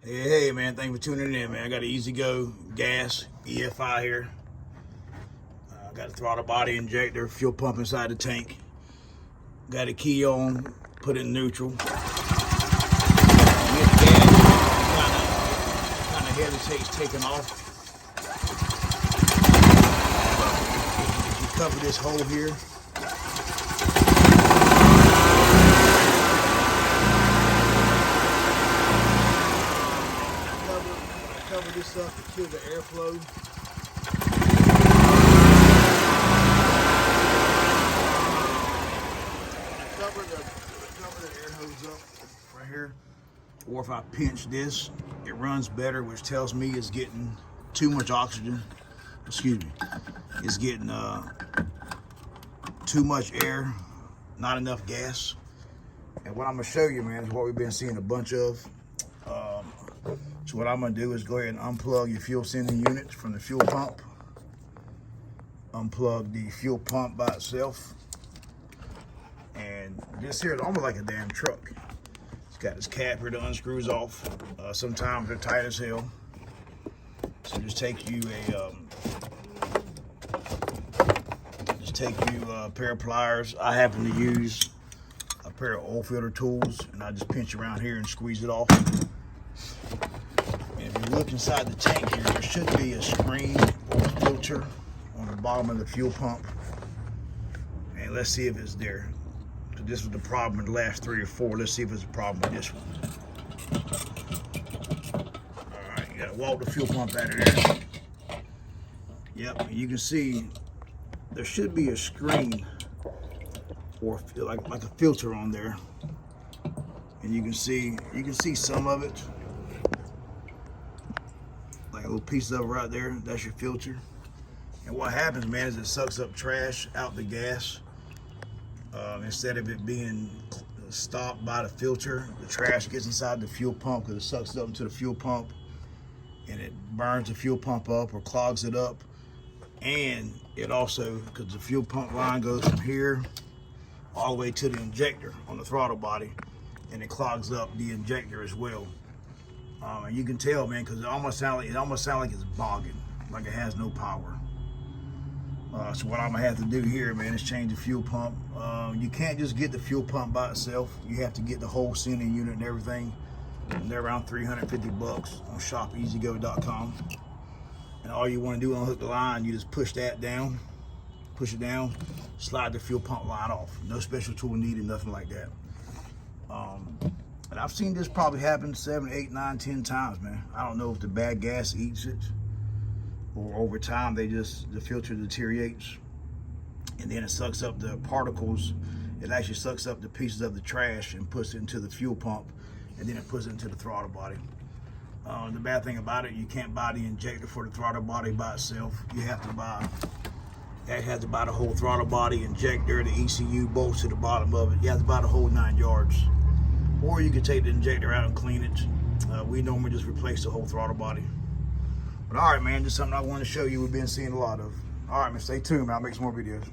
Hey, man, thank you for tuning in, man. I got an EZGO gas EFI here. Got a throttle body injector, fuel pump inside the tank. Got a key on, put it in neutral. Get the gas, kind of hesitates taking off. If you cover this hole here, cover this up to kill the airflow. Cover the air hose up right here, or if I pinch this, it runs better, which tells me it's getting too much oxygen. Excuse me, it's getting too much air, not enough gas. And what I'm gonna show you, man, is what we've been seeing a bunch of. So what I'm gonna do is go ahead and unplug your fuel sending unit from the fuel pump. Unplug the fuel pump by itself. And this here is almost like a damn truck. It's got this cap here that unscrews off. Sometimes they're tight as hell. So just take you a pair of pliers. I happen to use a pair of oil filter tools, and I just pinch around here and squeeze it off. If you look inside the tank here, there should be a screen or a filter on the bottom of the fuel pump. And let's see if it's there. So this was the problem in the last 3 or 4. Let's see if it's a problem with this one. All right, you gotta walk the fuel pump out of there. Yep, and you can see there should be a screen or like a filter on there. And you can see some of it. Like a little piece of it right there, that's your filter. And what happens, man, is it sucks up trash out the gas. Instead of it being stopped by the filter, the trash gets inside the fuel pump because it sucks it up into the fuel pump and it burns the fuel pump up or clogs it up. And it also, because the fuel pump line goes from here all the way to the injector on the throttle body, and it clogs up the injector as well. And you can tell, man, because it almost sounds like it's bogging, like it has no power. So what I'm gonna have to do here, man, is change the fuel pump. You can't just get the fuel pump by itself. You have to get the whole sending unit and everything. And they're around $350 on shopezgo.com. And all you want to do is unhook the line. You just push that down, push it down, slide the fuel pump line off. No special tool needed, nothing like that. And I've seen this probably happen 7, 8, 9, 10 times, man. I don't know if the bad gas eats it or over time the filter deteriorates and then it sucks up the particles. It actually sucks up the pieces of the trash and puts it into the fuel pump, and then it puts it into the throttle body. The bad thing about it, you can't buy the injector for the throttle body by itself. You have to buy the whole throttle body, injector, the ECU bolts to the bottom of it. You have to buy the whole 9 yards. Or you can take the injector out and clean it. We normally just replace the whole throttle body. But all right, man, just something I wanted to show you we've been seeing a lot of. All right, man, stay tuned, man. I'll make some more videos.